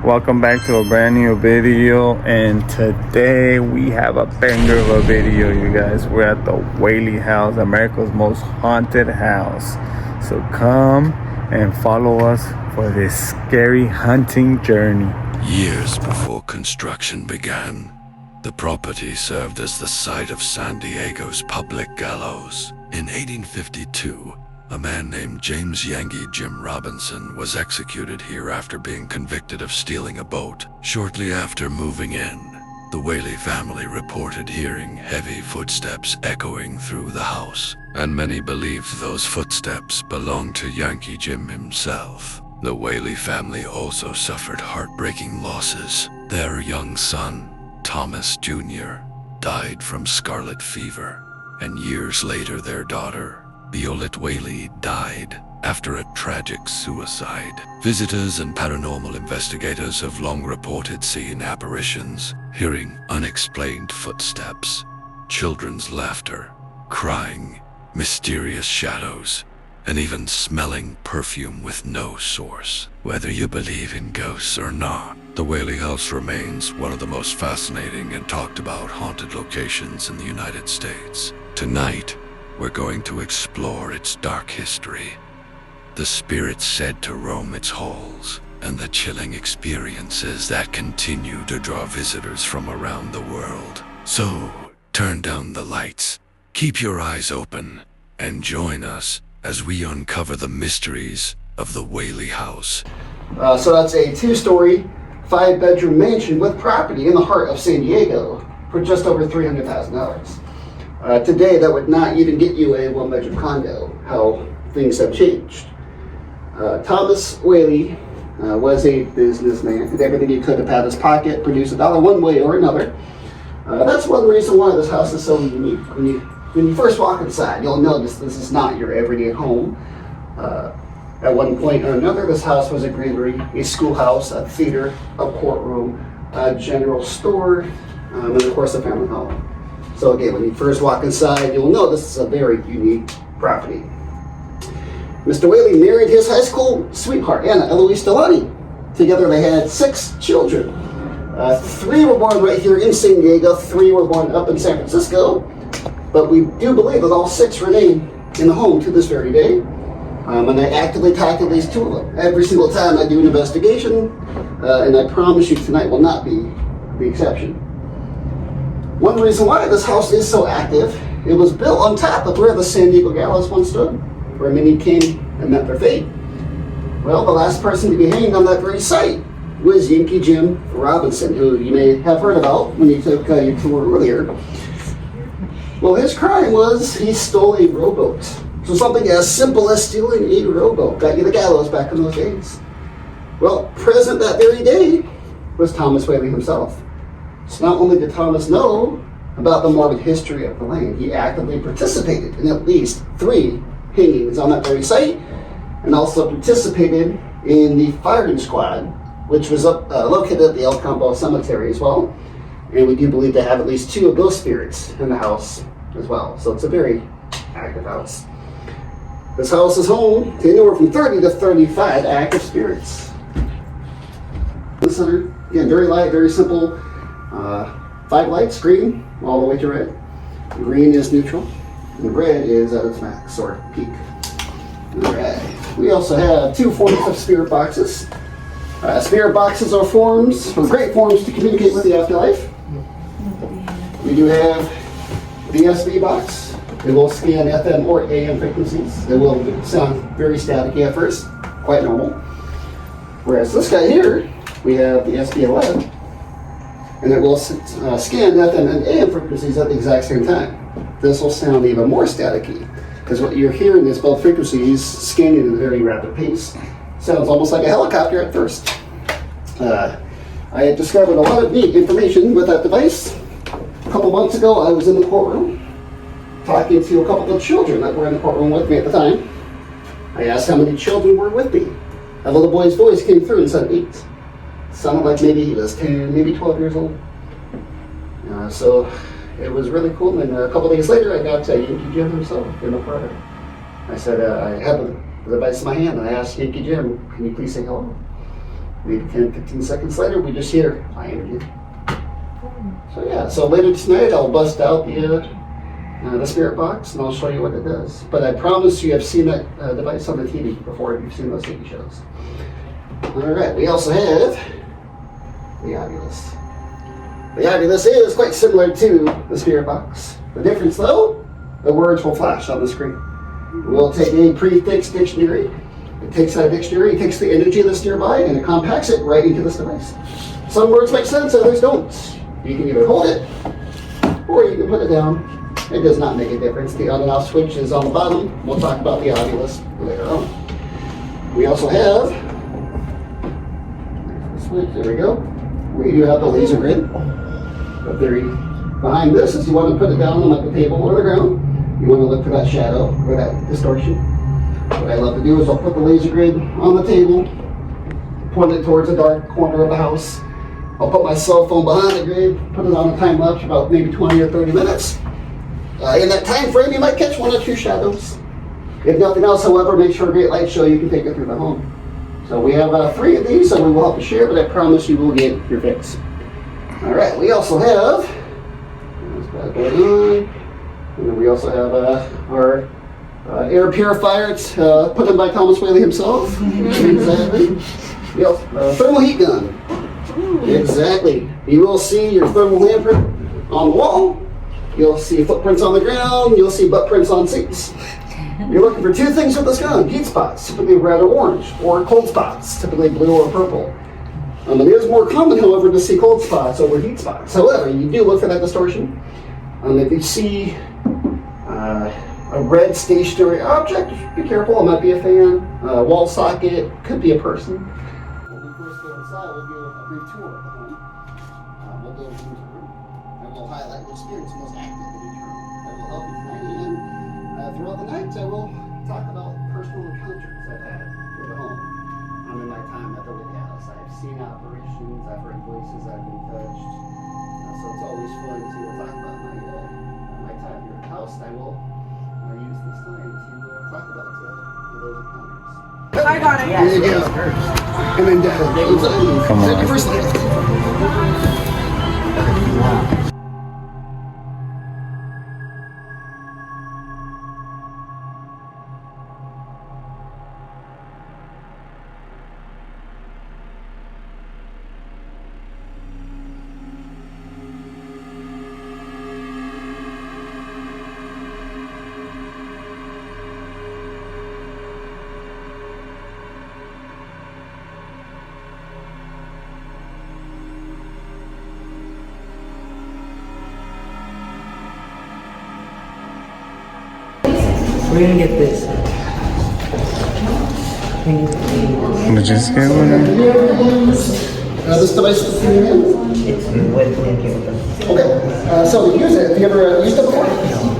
Welcome back to a brand new video, and today we have a banger of a video, you guys. We're at the Whaley House, America's most haunted house. So come and follow us for this scary hunting journey. Years before construction began, the property served as the site of San Diego's public gallows. In 1852, a man named James Yankee Jim Robinson was executed here after being convicted of stealing a boat. Shortly after moving in, the Whaley family reported hearing heavy footsteps echoing through the house, and many believed those footsteps belonged to Yankee Jim himself. The Whaley family also suffered heartbreaking losses. Their young son, Thomas Jr., died from scarlet fever, and years later their daughter, Violet Whaley, died after a tragic suicide. Visitors and paranormal investigators have long reported seeing apparitions, hearing unexplained footsteps, children's laughter, crying, mysterious shadows, and even smelling perfume with no source. Whether you believe in ghosts or not, the Whaley House remains one of the most fascinating and talked about haunted locations in the United States. Tonight, we're going to explore its dark history, the spirits said to roam its halls, and the chilling experiences that continue to draw visitors from around the world. So, turn down the lights, keep your eyes open, and join us as we uncover the mysteries of the Whaley House. So that's a 2-story, 5-bedroom mansion with property in the heart of San Diego for just over $300,000. Today, that would not even get you a 1-bedroom condo, how things have changed. Thomas Whaley was a businessman, did everything he could to pad his pocket, produce a dollar one way or another. That's one reason why this house is so unique. When you first walk inside, you'll notice this is not your everyday home. At one point or another, this house was a granary, a schoolhouse, a theater, a courtroom, a general store, and of course a family home. So again, when you first walk inside, you'll know this is a very unique property. Mr. Whaley married his high school sweetheart, Anna Eloise Delani. Together they had 6 children. 3 were born right here in San Diego, 3 were born up in San Francisco, but we do believe that all 6 remain in the home to this very day. And I actively talk to at least 2 of them every single time I do an investigation, and I promise you tonight will not be the exception. One reason why this house is so active, it was built on top of where the San Diego Gallows once stood, where many came and met their fate. Well, the last person to be hanged on that very site was Yankee Jim Robinson, who you may have heard about when you took your tour earlier. Well, his crime was he stole a rowboat. So something as simple as stealing a rowboat got you the gallows back in those days. Well, present that very day was Thomas Whaley himself. So not only did Thomas know about the morbid history of the land, he actively participated in at least 3 hangings on that very site, and also participated in the firing squad, which was located at the El Campo Cemetery as well. And we do believe to have at least 2 of those spirits in the house as well. So it's a very active house. This house is home to anywhere from 30 to 35 active spirits. The center, again, very light, very simple. 5 lights, green, all the way to red. Green is neutral, and red is at its max, or peak. Alright, we also have 2 forms of spirit boxes. Spirit boxes are great forms to communicate with the afterlife. We do have the SV box. It will scan FM or AM frequencies. It will sound very staticky at first, quite normal. Whereas this guy here, we have the SV11. And it will scan FM and AM frequencies at the exact same time. This will sound even more staticky, because what you're hearing is both frequencies scanning at a very rapid pace. Sounds almost like a helicopter at first. I had discovered a lot of neat information with that device. A couple months ago, I was in the courtroom talking to a couple of children that were in the courtroom with me at the time. I asked how many children were with me. A little boy's voice came through and said 8. Sounded like maybe he was 10, maybe 12 years old. So it was really cool. And a couple days later, I got Yankee Jim himself in the apartment. I said, I had the device in my hand, and I asked Yankee Jim, can you please say hello? Maybe 10, 15 seconds later, we just hear, I am you. So yeah, so later tonight I'll bust out the spirit box and I'll show you what it does. But I promise you have seen that device on the TV before if you've seen those TV shows. Alright, we also have the Oculus. The Oculus is quite similar to the spirit box. The difference though, the words will flash on the screen. We'll take a prefix dictionary. It takes that dictionary, it takes the energy that's nearby, and it compacts it right into this device. Some words make sense, others don't. You can either hold it, or you can put it down. It does not make a difference. The on and off switch is on the bottom. We'll talk about the Oculus later on. We also have, there we go. We do have the laser grid. The theory behind this is you want to put it down on like the table or the ground. You want to look for that shadow or that distortion. What I love to do is I'll put the laser grid on the table, point it towards a dark corner of the house. I'll put my cell phone behind the grid, put it on a time lapse about maybe 20 or 30 minutes. In that time frame, you might catch 1 or 2 shadows. If nothing else, however, make sure a great light show you can take it through the home. So we have 3 of these, so we will help you share, but I promise you will get your fix. All right, we also have, let's back going on. And then we also have our air purifier. It's put in by Thomas Whaley himself. Exactly. Yep. Thermal heat gun. Exactly. You will see your thermal handprint on the wall. You'll see footprints on the ground. You'll see butt prints on seats. You're looking for 2 things with this gun. Heat spots, typically red or orange, or cold spots, typically blue or purple. It is more common, however, to see cold spots over heat spots. However, you do look for that distortion. If you see a red stationary object, be careful. It might be a fan, a wall socket, could be a person. When we first go inside, we'll do a brief tour of the home. We'll go room to room, and we'll highlight which spirits are most active in each room. That will help you tonight. And throughout the night, I will talk about personal encounters I've had with the home. In my time at the White House, I've seen apparitions, I've heard voices, I've been touched. So it's always fun to talk about my time here at the house. I will use this time to talk about those encounters. I got it. There you go. And then Come on. first We're gonna get this. Did you just get one? this device is in your hand? It's with the Okay, so to use it, have you ever used it before?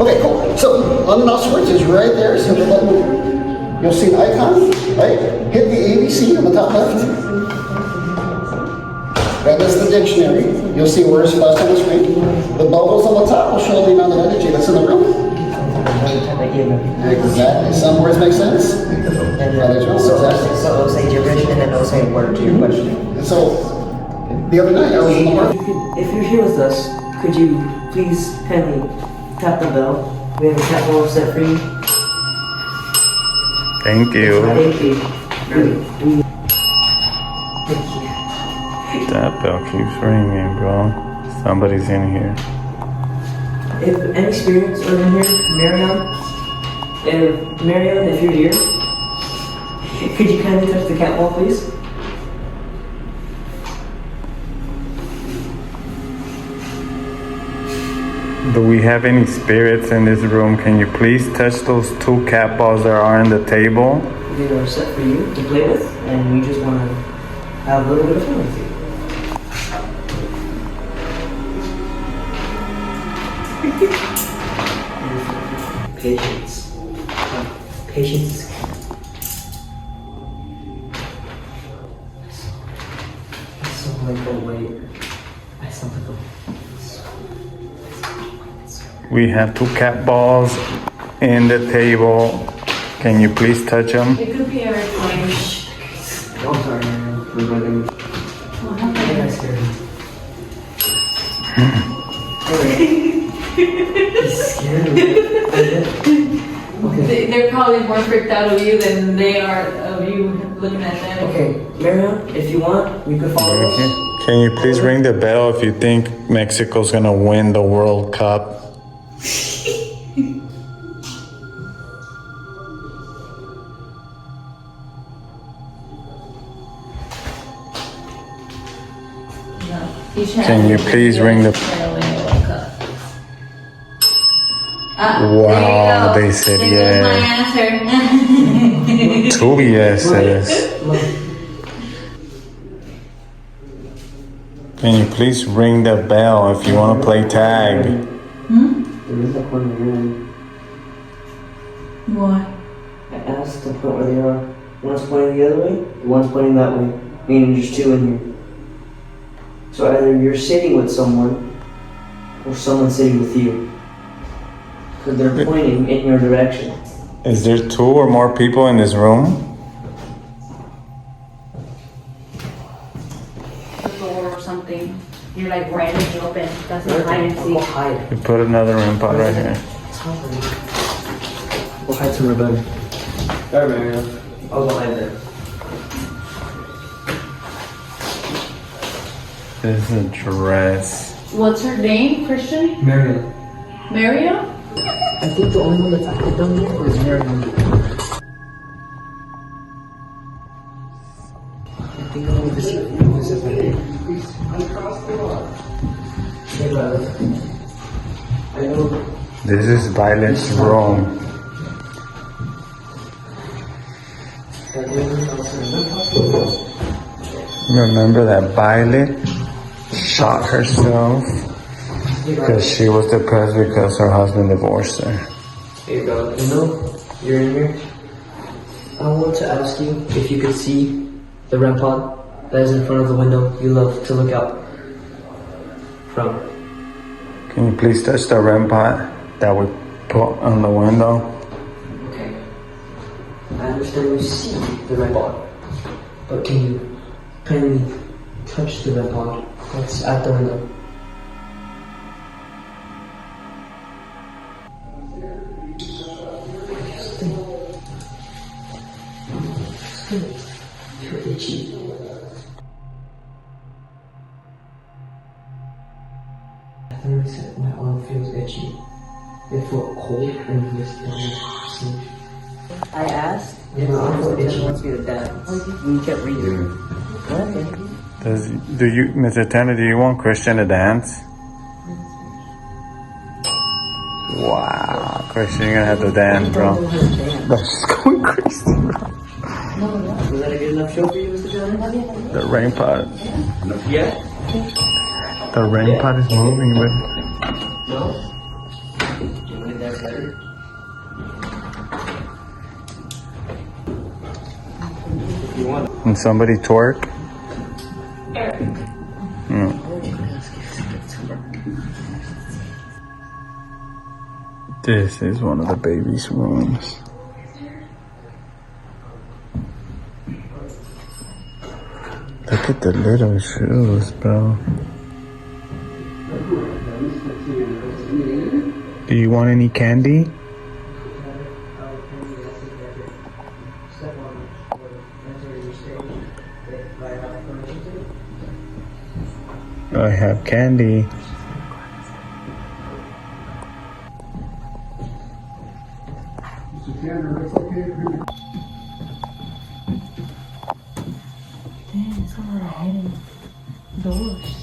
Okay, cool. So on and off switch is right there, so you'll see an icon, right? Hit the ABC on the top left. That is the dictionary. You'll see words flashed on the screen. The bubbles on the top will show the amount of energy that's in the room. Exactly. Some words make sense. And Others don't. so Exactly. it'll say gibberish and then it'll say a word to your question. And so the other night I was in the market. If you're here with us, could you please kindly tap the bell? We have a cat ball set for you. Thank you. Thank you. Thank you. That bell keeps ringing, bro. Somebody's in here. If any spirits are in here, Marion, if you're here, could you kindly touch the cat ball, please? Do we have any spirits in this room? Can you please touch those 2 cat balls that are on the table? They are set for you to play with, and we just want to have a little bit of fun with you. Patience. Patience is key. I sound like a waiter. I sound like a We have 2 cat balls in the table. Can you please touch them? It could be a recording. Oh, sorry, man. we're gonna. What I happened? got scared. He's scared. Okay. They're probably more freaked out of you than they are of you looking at them. Okay, Marion, if you want, we could follow us. Can you please ring the bell if you think Mexico's gonna win the World Cup? Can you please ring the... Wow, they said There goes my answer. Two yeses. Can you please ring the bell if you want to play tag? There is a corner room. What? I asked the point where they are. One's pointing the other way, one's pointing that way. Meaning there's two in here. So either you're sitting with someone, or someone's sitting with you. Because they're pointing in your direction. Is there two or more people in this room? The door or something. You're like right as you open. That's not hide and We'll seek. hide. You put another REM pod right here. We'll hide somewhere better. Alright, Marion. I'll go hide there. This is a dress. What's her name, Christian? Marion. Mario? I think the only one that's active down here is Marion. I think I only visit right here. Hey, brother. I know. This is Violet's room. Remember that Violet shot herself because she was depressed because her husband divorced her. Hey, bro. You know, you're in here. I want to ask you if you could see the REM pod that is in front of the window you love to look out from. Can you please touch the REM pod that we put on the window? Okay. I understand you see the REM pod, but can you kindly touch the REM pod that's at the window? You're itchy. I literally said my arm feels itchy. It felt cold and this sleep. I asked if my arm felt itchy. Wants me to dance. You kept reading. Do you, Mr. Tanner, do you want Christian to dance? Wow, Christian, you're gonna have to dance, bro. That's going crazy, bro. Was that a good enough show for you, Mr. Jones? The rain pod. Yeah? The rain pod is moving, but No? Do you want to dance better? If you want. can somebody twerk? No. This is one of the baby's rooms. Look at the little shoes, bro. Do you want any candy? I have candy. Damn, it's all right hidden doors.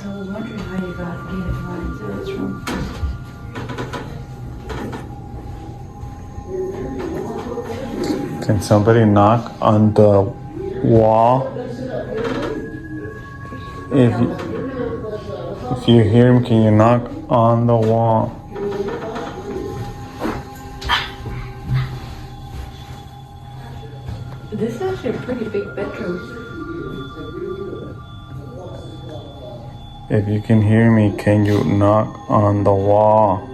I was wondering how you got gated lines in this room. Can somebody knock on the wall? If you hear him, can you knock on the wall? This is actually a pretty big bedroom. If you can hear me, can you knock on the wall?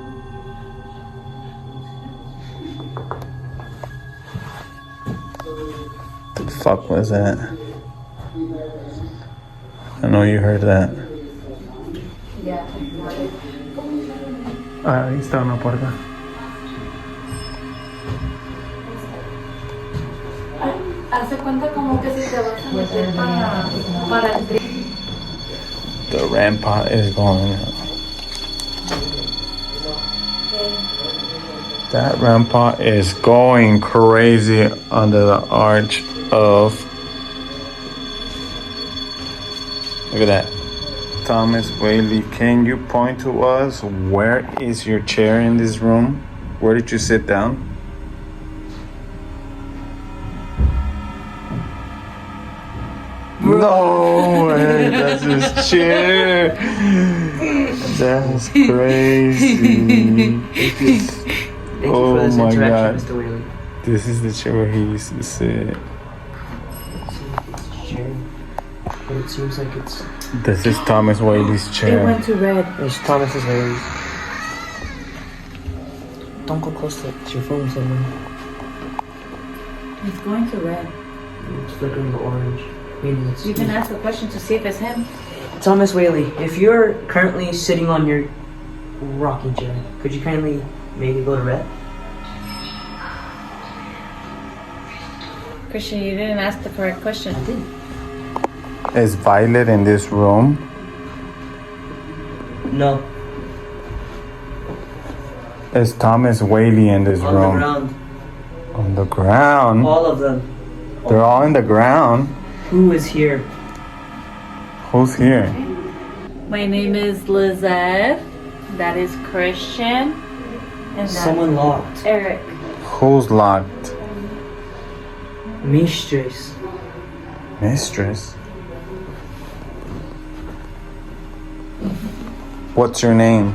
The fuck was that? I know you heard that. Yeah. Ahí está una puerta. Hace cuenta como que si te vas a meter para el The rampart is going up. That rampart is going crazy under the arch of. Look at that. Thomas Whaley, can you point to us where is your chair in this room? Where did you sit down? No way, that's his chair. That's crazy. Oh my god. Mr. Whaley. This is the chair where he used to sit. But it seems like it's This is Thomas Whaley's It chair. went to red. Thomas's Whaley's. Don't go close to it. It's your phone somewhere. It's going to red. It's flickering to orange. Meaning it's You can ask a question to see if it's him. Thomas Whaley, if you're currently sitting on your rocking chair, could you kindly maybe go to red? Christian, you didn't ask the correct question. I did. Is Violet in this room? No. Is Thomas Whaley in this On room? the ground. On the ground? All of them. They're all in the ground. Who is here? Who's here? My name is Lizette. That is Christian. And that's Someone locked. Eric. Who's locked? Mistress. Mistress? What's your name?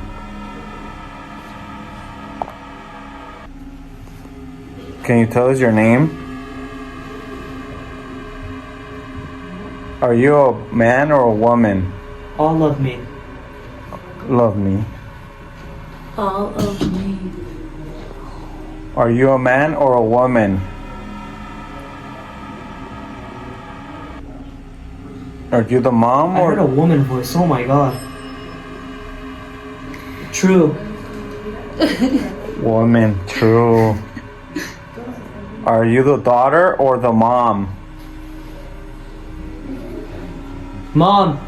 Can you tell us your name? Are you a man or a woman? All of me. Love me. All of me. Are you a man or a woman? Are you the mom I heard a or woman voice. Oh my god. True. woman? True. Are you the daughter or the mom? Mom.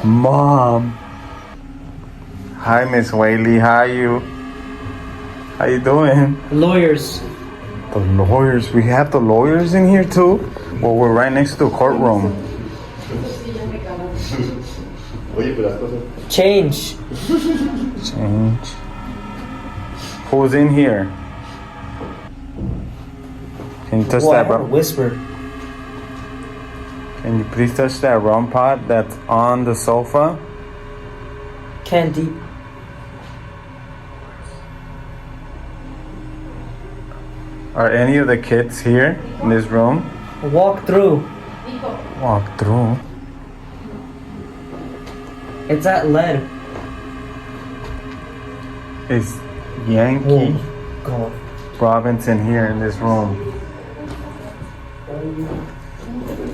Mom. Hi, Miss Whaley. How you? How you doing? Lawyers. The lawyers. We have the lawyers in here too. Well, we're right next to the courtroom. Change. Change. Who's in here? Can you touch Whoa, I that? heard a whisper. Can you please touch that rum pot that's on the sofa? Candy. Are any of the kids here in this room? Walk through. Walk through. It's at lead. Is Yankee God. Robinson here in this room?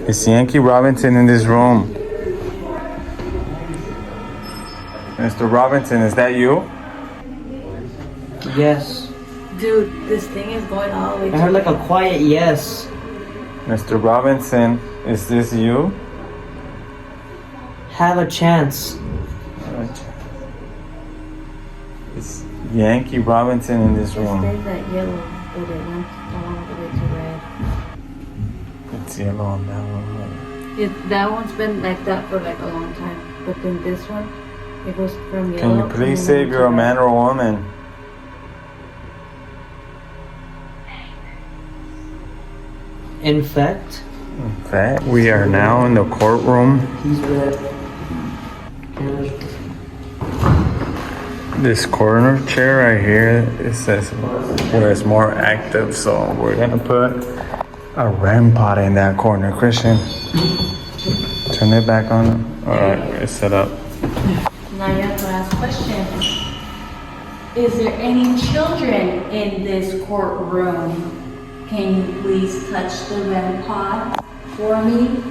Is Yankee Robinson in this room? Mr. Robinson, is that you? Yes. Dude, this thing is going all the way I to heard like a quiet yes. Mr. Robinson, is this you? Have a chance. Is Yankee Robinson in this It room? stays that yellow, but it went all the way to red. It's yellow on that one. That one's been like that for like a long time. But then this one, it goes from yellow. Can you please say if you're a man or a woman? In fact, In fact, we are now in the courtroom. he's red. This corner chair right here, it says where it's more active, so we're gonna put a REM pod in that corner. Christian, Turn it back on. Alright, it's set up. Now you have to ask questions. Is there any children in this courtroom? Can you please touch the REM pod for me?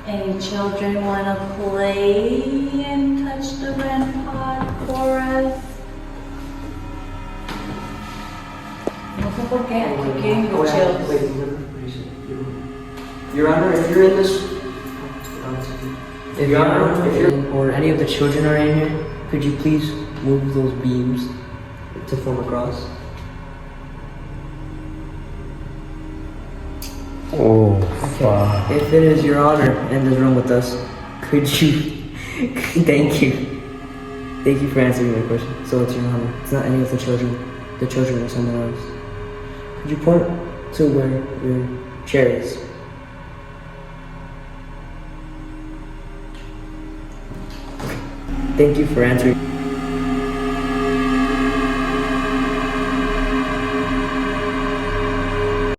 Any children want to play and touch the REM pod for us? No sé por qué aquí quieren go chills. Your Honor, if you're in this, if Your Honor, if you're or any of the children are in here, could you please move those beams to form a cross? Oh, Okay. fuck. If it is Your Honor in this room with us, could you? Thank you. Thank you for answering my question. So it's Your Honor. It's not any of the children. The children are someone else. Could you point to where your chair is? Thank you for answering.